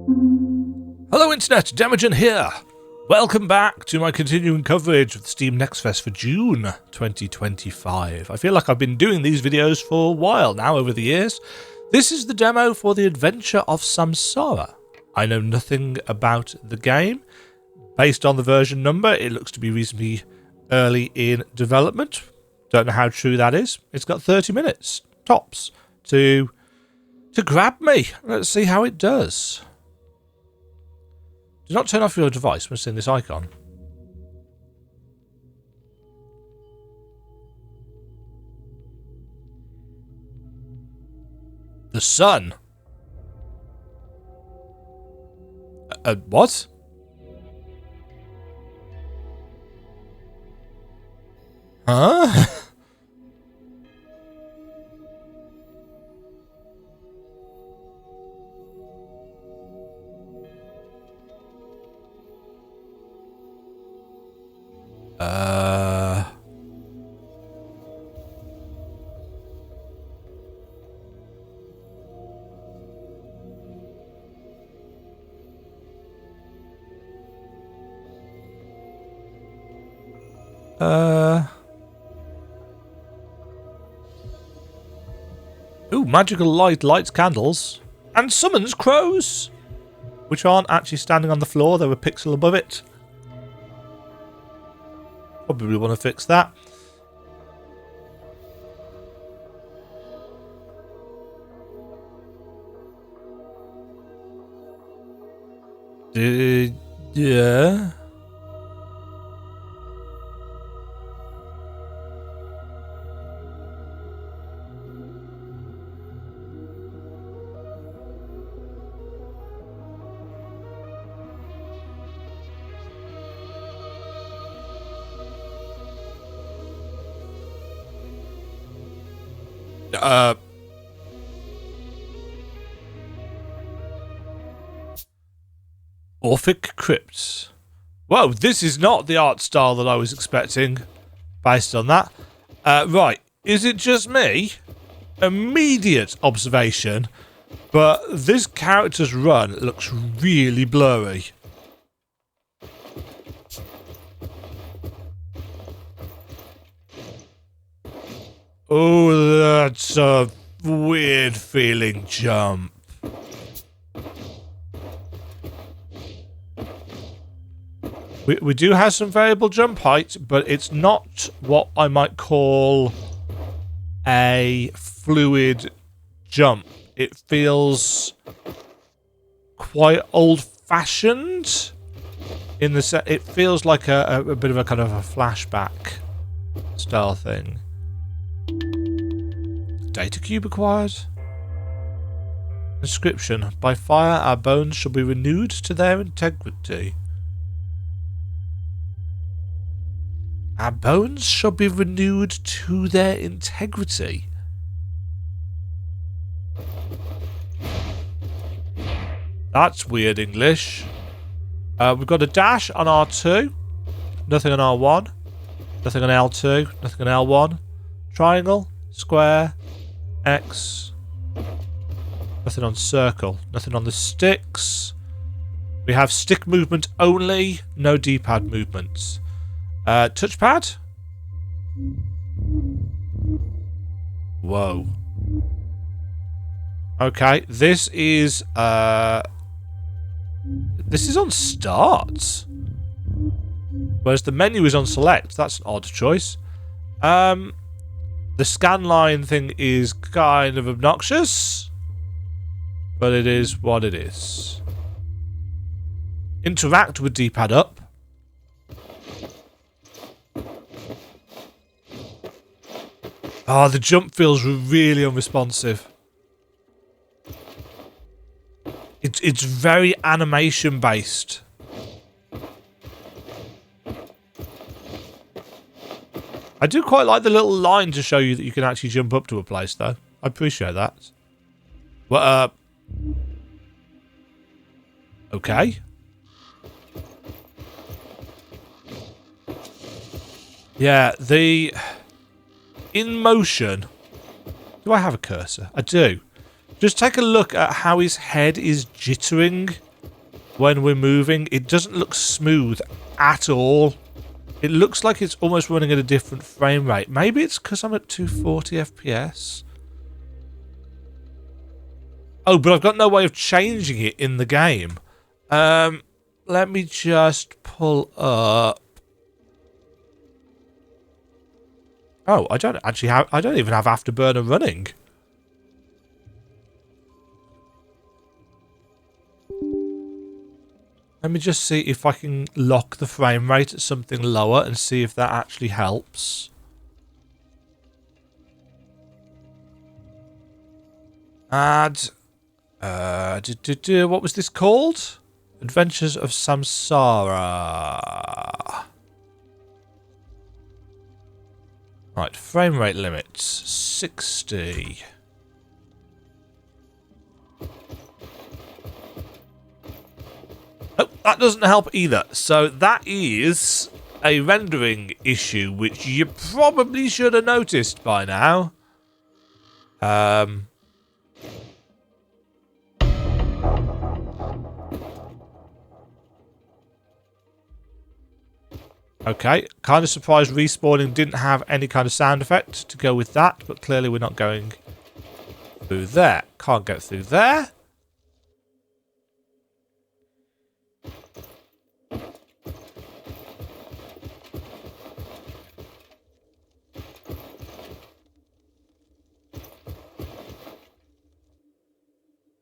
Hello Internet, Demajen here. Welcome back to my continuing coverage of the Steam NextFest for June 2025. I feel like I've been doing these videos for a while now over the years. This is the demo for The Adventure of Samsara. I know nothing about the game. Based on the version number, it looks to be reasonably early in development. Don't know how true that is. It's got 30 minutes, tops, to grab me. Let's see how it does. Do not turn off your device when seeing this icon. The sun. What? Huh? Ooh, magical light lights candles and summons crows, which aren't actually standing on the floor, they're a pixel above it. Probably want to fix that. Yeah. Orphic Crypts. Whoa, this is not the art style that I was expecting based on that. Right, is it just me? Immediate observation, but this character's run looks really blurry. Oh, that's a weird feeling jump. We do have some variable jump height, but it's not what I might call a fluid jump. It feels quite old-fashioned in the set. It feels like a bit of a kind of a flashback style thing. Data cube acquired. Inscription: by fire our bones shall be renewed to their integrity. Our bones shall be renewed to their integrity. That's weird English. We've got a dash on R2. Nothing on R1. Nothing on L2. Nothing on L1. Triangle. Square. X. Nothing on circle. Nothing on the sticks. We have stick movement only. No D-pad movements. Touchpad? Whoa. Okay, this is on start. Whereas the menu is on select. That's an odd choice. The scan line thing is kind of obnoxious, but it is what it is. Interact with D-pad up. Oh, the jump feels really unresponsive. It's very animation based. I do quite like the little line to show you that you can actually jump up to a place, though. I appreciate that. Well, okay. Yeah, in motion. Do I have a cursor? I do. Just take a look at how his head is jittering when we're moving, it doesn't look smooth at all. It looks like it's almost running at a different frame rate. Maybe it's because I'm at 240 FPS. Oh, but I've got no way of changing it in the game. Let me just pull up. Oh, I don't actually have. I don't even have Afterburner running. Let me just see if I can lock the frame rate at something lower and see if that actually helps. Add. What was this called? Adventures of Samsara. Right, frame rate limits 60. Oh, that doesn't help either. So that is a rendering issue, which you probably should have noticed by now. Okay, kind of surprised respawning didn't have any kind of sound effect to go with that, but clearly we're not going through there. Can't get through there.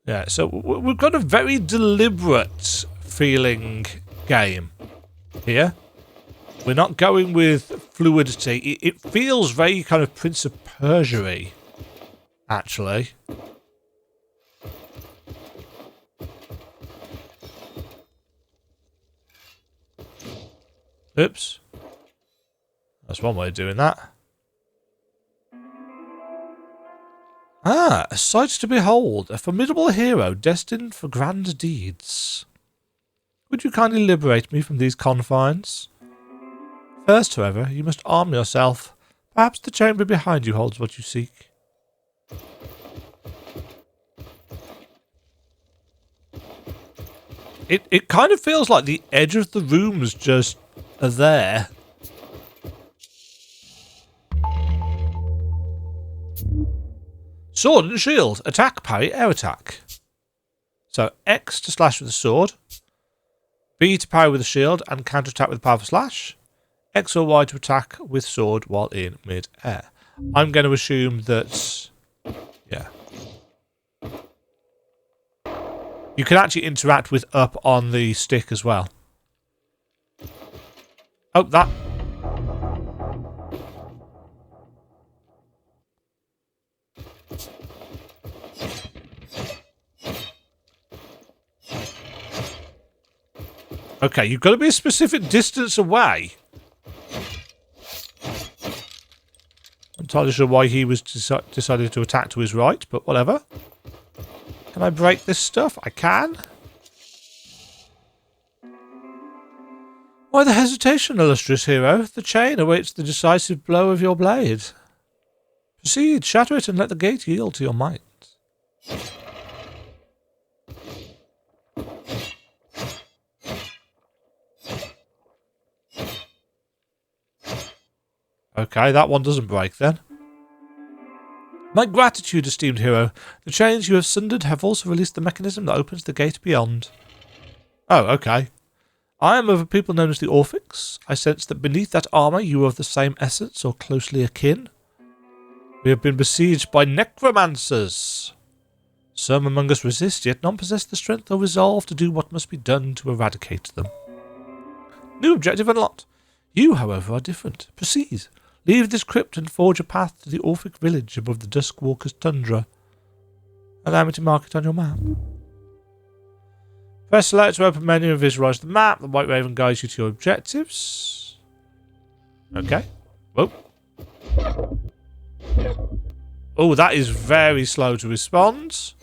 Yeah, so we've got a very deliberate feeling game here. We're not going with fluidity. It feels very kind of Prince of Persia-y, actually. Oops. That's one way of doing that. Ah, a sight to behold. A formidable hero destined for grand deeds. Would you kindly liberate me from these confines? First, however, you must arm yourself. Perhaps the chamber behind you holds what you seek. It kind of feels like the edge of the rooms just are there. Sword and shield. Attack, parry, air attack. So X to slash with a sword. B to parry with a shield and counter attack with a powerful slash. X or Y to attack with sword while in mid-air. I'm going to assume that... yeah. You can actually interact with up on the stick as well. Oh, that... okay, you've got to be a specific distance away. I'm not entirely sure why he was decided to attack to his right, but whatever. Can I break this stuff? I can. Why the hesitation, illustrious hero? The chain awaits the decisive blow of your blade. Proceed, shatter it, and let the gate yield to your might. Okay, that one doesn't break then. My gratitude, esteemed hero. The chains you have sundered have also released the mechanism that opens the gate beyond. Oh, okay. I am of a people known as the Orphics. I sense that beneath that armour you are of the same essence or closely akin. We have been besieged by necromancers. Some among us resist, yet none possess the strength or resolve to do what must be done to eradicate them. New objective unlocked. You, however, are different. Proceed. Leave this crypt and forge a path to the Orphic village above the Duskwalker's tundra. Allow me to mark it on your map. Press select to open menu and visualise the map. The White Raven guides you to your objectives. Okay. Whoa. Oh, that is very slow to respond.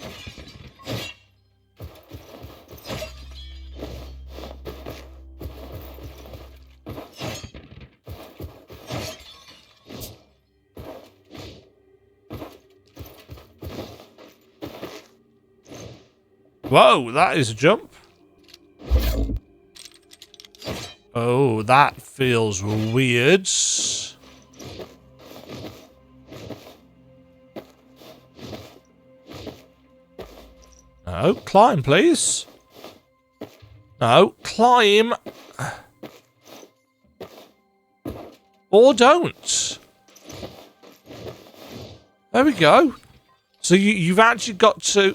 Whoa, that is a jump. Oh, that feels weird. No, climb, please. No, climb. Or don't. There we go. So you've actually got to...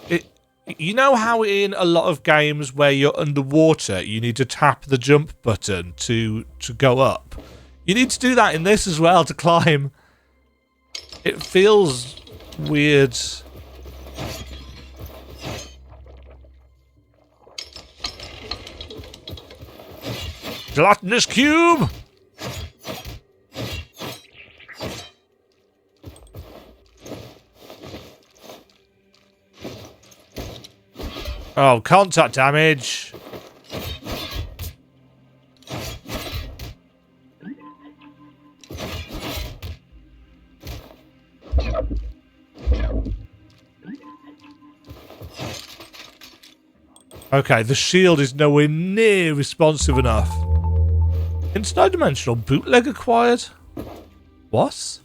You know how in a lot of games where you're underwater, you need to tap the jump button to go up? You need to do that in this as well to climb. It feels weird. Gelatinous cube! Oh, contact damage. Okay, the shield is nowhere near responsive enough. Interdimensional bootleg acquired? What?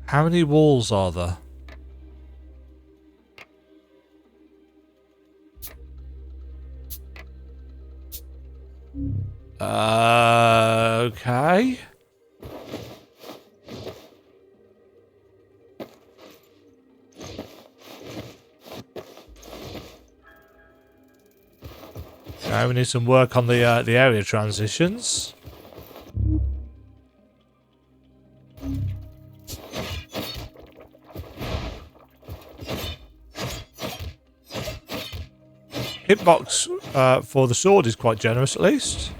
How many walls are there? Okay. Okay, we need some work on the area transitions. Hitbox for the sword is quite generous, at least.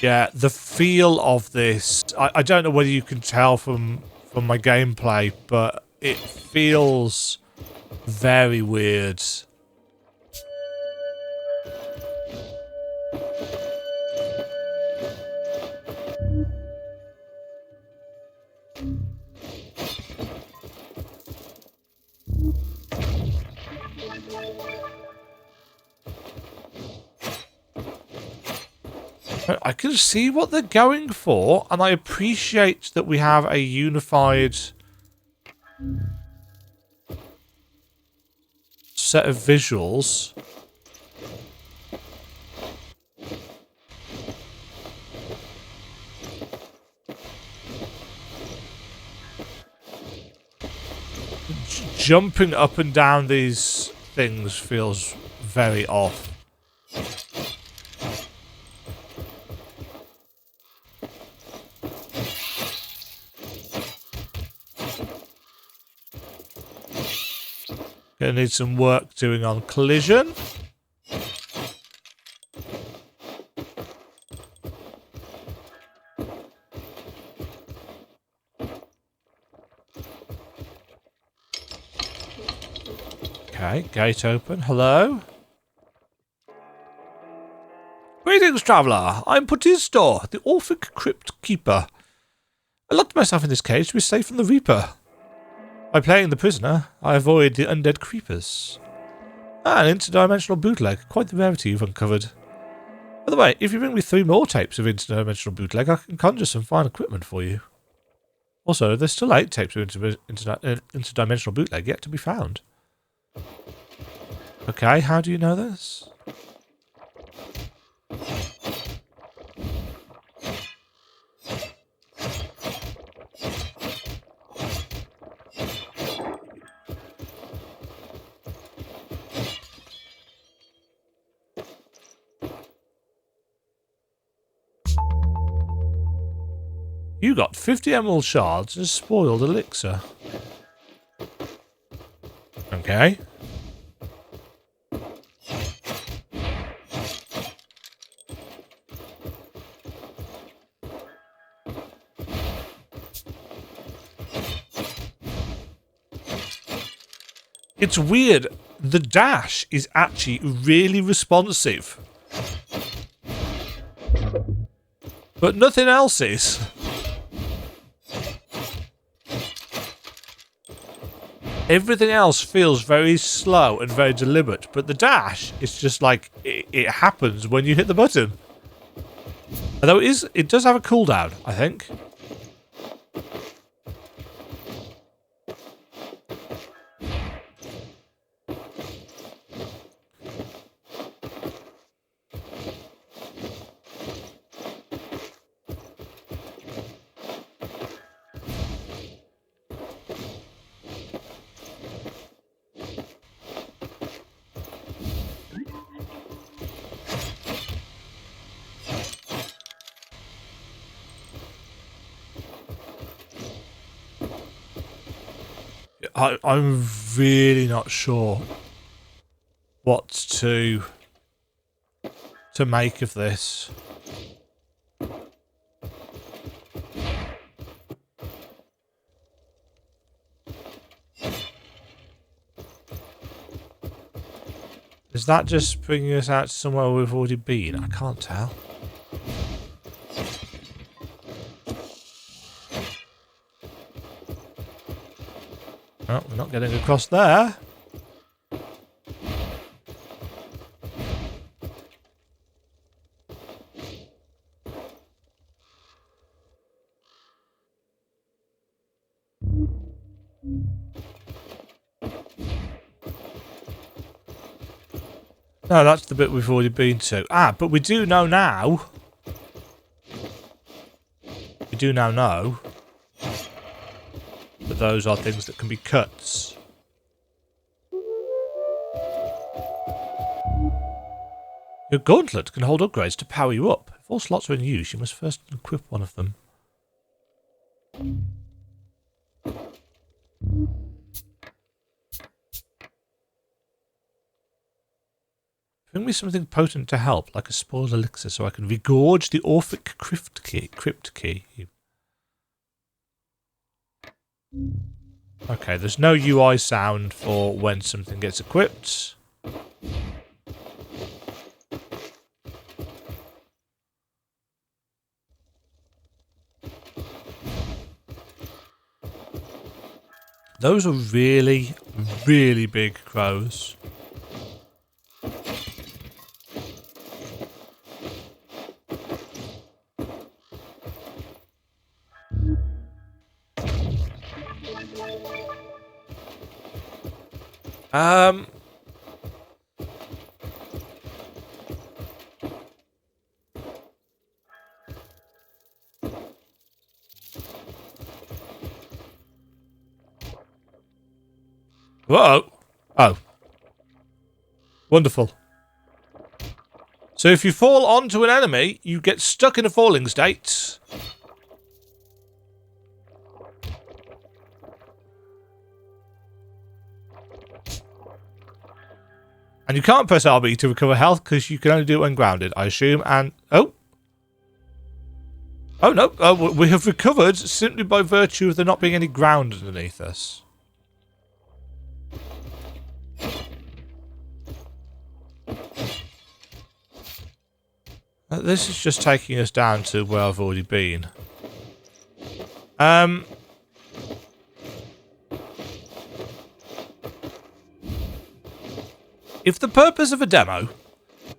Yeah, the feel of this, I don't know whether you can tell from my gameplay, but it feels very weird. I can see what they're going for, and I appreciate that we have a unified set of visuals. Jumping up and down these things feels very off. Gonna need some work doing on collision. Okay, gate open. Hello? Greetings, traveller. I'm Putisto, the Orphic Crypt Keeper. I locked myself in this cage to be safe from the Reaper. By playing the prisoner, I avoid the undead creepers. Ah, an interdimensional bootleg. Quite the rarity you've uncovered. By the way, if you bring me 3 more tapes of interdimensional bootleg, I can conjure some fine equipment for you. Also, there's still 8 tapes of interdimensional bootleg yet to be found. Okay, how do you know this? You got 50 emerald shards and a spoiled elixir. Okay. It's weird. The dash is actually really responsive. But nothing else is. Everything else feels very slow and very deliberate, but the dash is just like it happens when you hit the button. Although it does have a cooldown, I think. I'm really not sure what to make of this. Is that just bringing us out to somewhere we've already been? I can't tell. Oh, we're not getting across there. No, that's the bit we've already been to. Ah, but we do know now. We do now know that those are things that can be cuts. Your gauntlet can hold upgrades to power you up. If all slots are in use, you must first equip one of them. Bring me something potent to help, like a spoiled elixir, so I can regorge the Orphic crypt key. Okay, there's no UI sound for when something gets equipped. Those are really, really big crows. Whoa! Oh. Wonderful. So if you fall onto an enemy, you get stuck in a falling state. And you can't press RB to recover health because you can only do it when grounded, I assume. And oh no! Oh, we have recovered simply by virtue of there not being any ground underneath us. This is just taking us down to where I've already been. If the purpose of a demo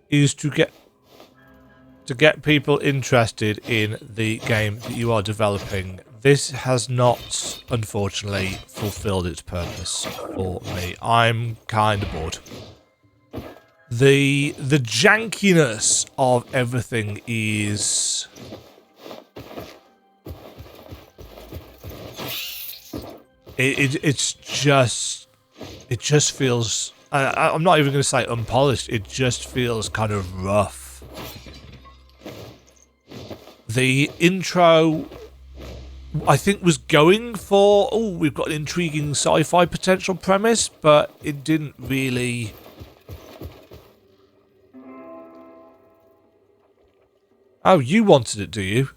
is to get people interested in the game that you are developing, this has not, unfortunately, fulfilled its purpose for me. I'm kind of bored. The jankiness of everything is... It just feels... I'm not even going to say unpolished. It just feels kind of rough. The intro, I think, was going for, oh, we've got an intriguing sci-fi potential premise, but it didn't really... Oh, you wanted it, do you?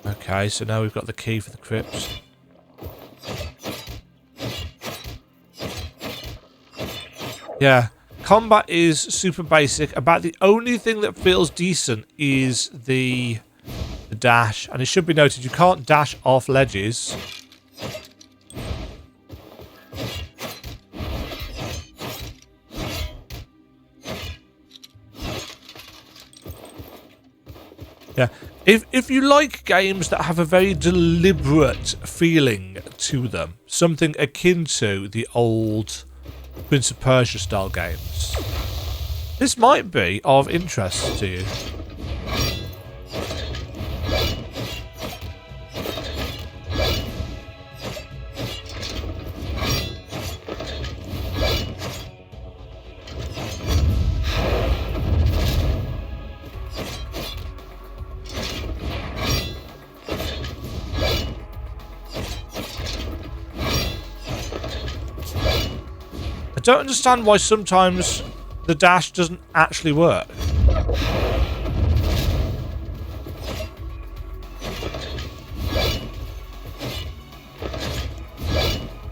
Okay. Okay, so now we've got the key for the crypt. Yeah, combat is super basic. About the only thing that feels decent is the dash. And it should be noted, you can't dash off ledges. Yeah, if you like games that have a very deliberate feeling to them, something akin to the old Prince of Persia style games, this might be of interest to you. I don't understand why sometimes the dash doesn't actually work.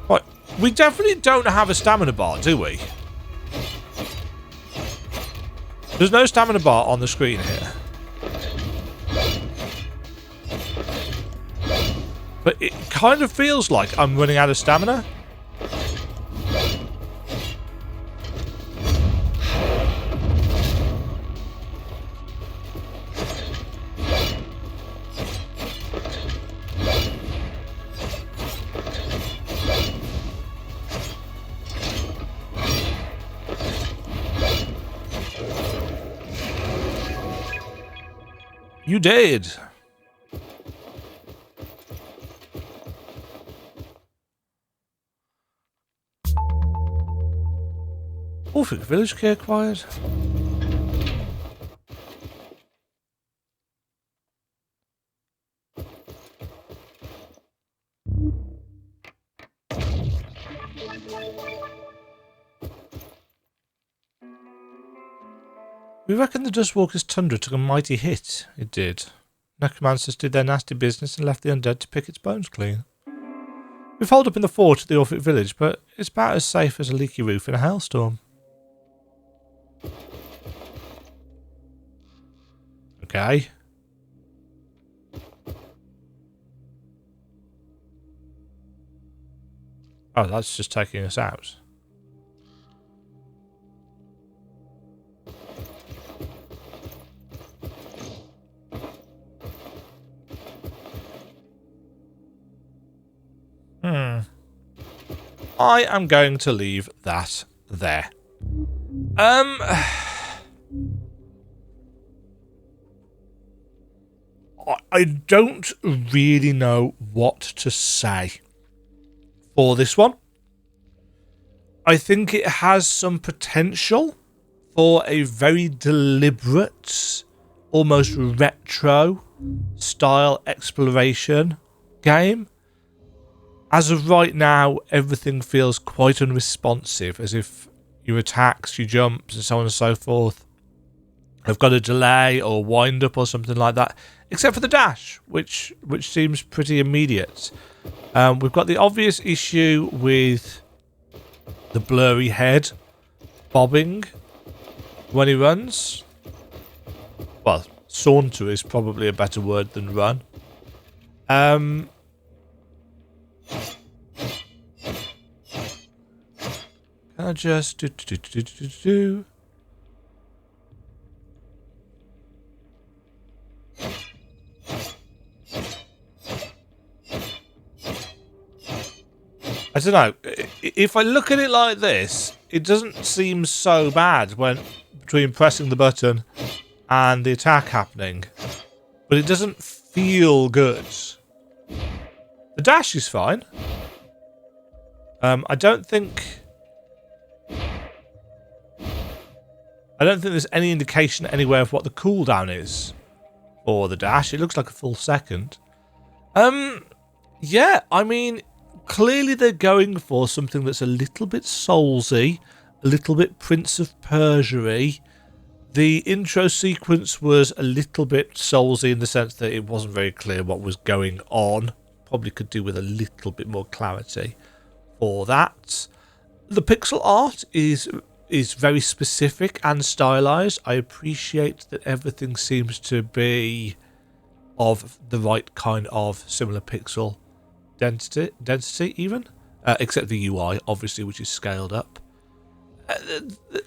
Right, we definitely don't have a stamina bar, do we? There's no stamina bar on the screen here. But it kind of feels like I'm running out of stamina. You did. Orphic village key acquired. We reckon the Dustwalker's Tundra took a mighty hit. It did. Necromancers did their nasty business and left the undead to pick its bones clean. We've holed up in the fort at the Orphic village, but it's about as safe as a leaky roof in a hailstorm. Okay. Oh, that's just taking us out. I am going to leave that there. I don't really know what to say for this one. I think it has some potential for a very deliberate, almost retro style exploration game. As of right now, everything feels quite unresponsive, as if your attacks, your jumps, and so on and so forth have got a delay or wind up or something like that, except for the dash, which seems pretty immediate. We've got the obvious issue with the blurry head bobbing when he runs. Well, saunter is probably a better word than run. Can I just do? I don't know. If I look at it like this, it doesn't seem so bad when between pressing the button and the attack happening, but it doesn't feel good. The dash is fine. I don't think there's any indication anywhere of what the cooldown is for the dash. It looks like a full second. Yeah, I mean, clearly they're going for something that's a little bit Soulsy, a little bit Prince of Persia-y, The intro sequence was a little bit soulsy in the sense that it wasn't very clear what was going on. Probably could do with a little bit more clarity for that. The pixel art is very specific and stylized. I appreciate that everything seems to be of the right kind of similar pixel density even, except the UI, obviously, which is scaled up.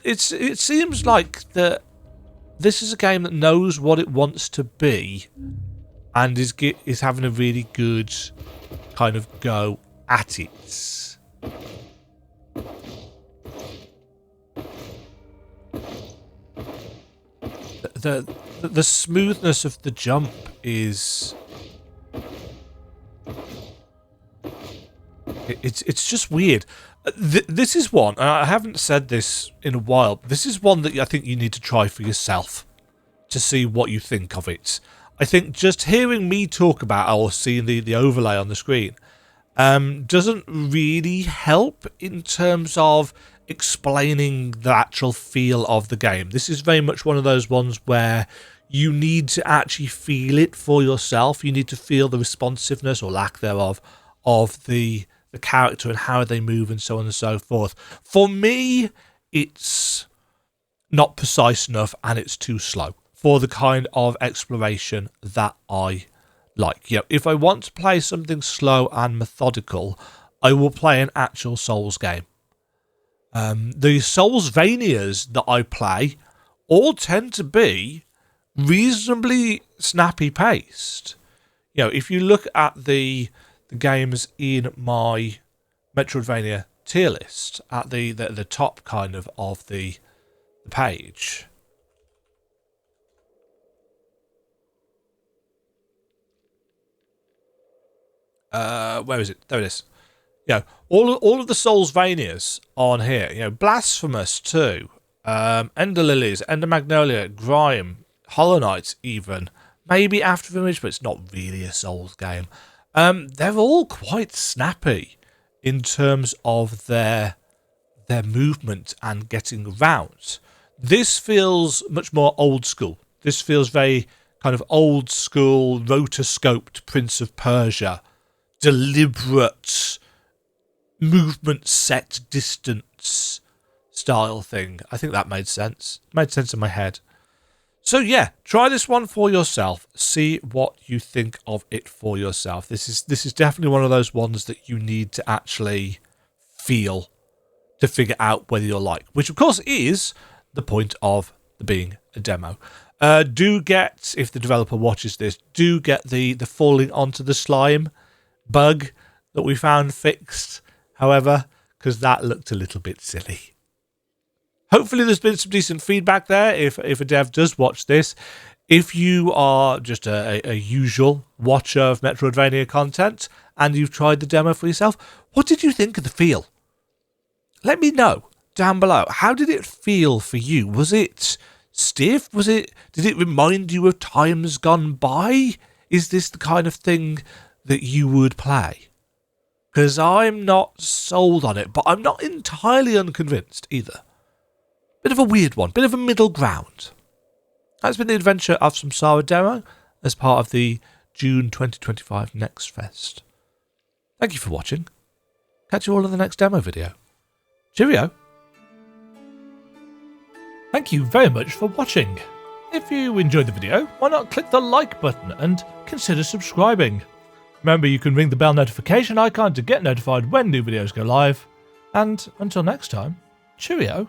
It seems like that this is a game that knows what it wants to be and is having a really good kind of go at it. The smoothness of the jump is... It's just weird. This is one, and I haven't said this in a while, but this is one that I think you need to try for yourself to see what you think of it. I think just hearing me talk about it or seeing the overlay on the screen doesn't really help in terms of explaining the actual feel of the game. This is very much one of those ones where you need to actually feel it for yourself. You need to feel the responsiveness or lack thereof of the character and how they move and so on and so forth. For me, it's not precise enough and it's too slow for the kind of exploration that I like. You know, if I want to play something slow and methodical, I will play an actual Souls game. The Soulsvanias that I play all tend to be reasonably snappy paced. You know, if you look at the games in my Metroidvania tier list at the top kind of the page, where is it? There it is. You know, all of the Soulsvanias on here. You know, Blasphemous 2, Ender Lilies, Ender Magnolia, Grime, Hollow Knight, even maybe After Image, but it's not really a Souls game. They're all quite snappy in terms of their movement and getting around. This feels much more old school. This feels very kind of old school, rotoscoped Prince of Persia, deliberate movement set distance style thing. I think that made sense. Made sense in my head. So yeah, try this one for yourself. See what you think of it for yourself. This is definitely one of those ones that you need to actually feel to figure out whether you're like, which of course is the point of being a demo. Do get, if the developer watches this, do get the falling onto the slime bug that we found fixed, however, because that looked a little bit silly. Hopefully there's been some decent feedback there if a dev does watch this. If you are just a usual watcher of Metroidvania content and you've tried the demo for yourself, what did you think of the feel? Let me know down below. How did it feel for you? Was it stiff? Did it remind you of times gone by? Is this the kind of thing that you would play? Because I'm not sold on it, but I'm not entirely unconvinced either. Bit of a weird one, bit of a middle ground. That's been the adventure of Samsara demo as part of the June 2025 NextFest. Thank you for watching. Catch you all in the next demo video. Cheerio. Thank you very much for watching. If you enjoyed the video, why not click the like button and consider subscribing. Remember, you can ring the bell notification icon to get notified when new videos go live. And until next time, cheerio.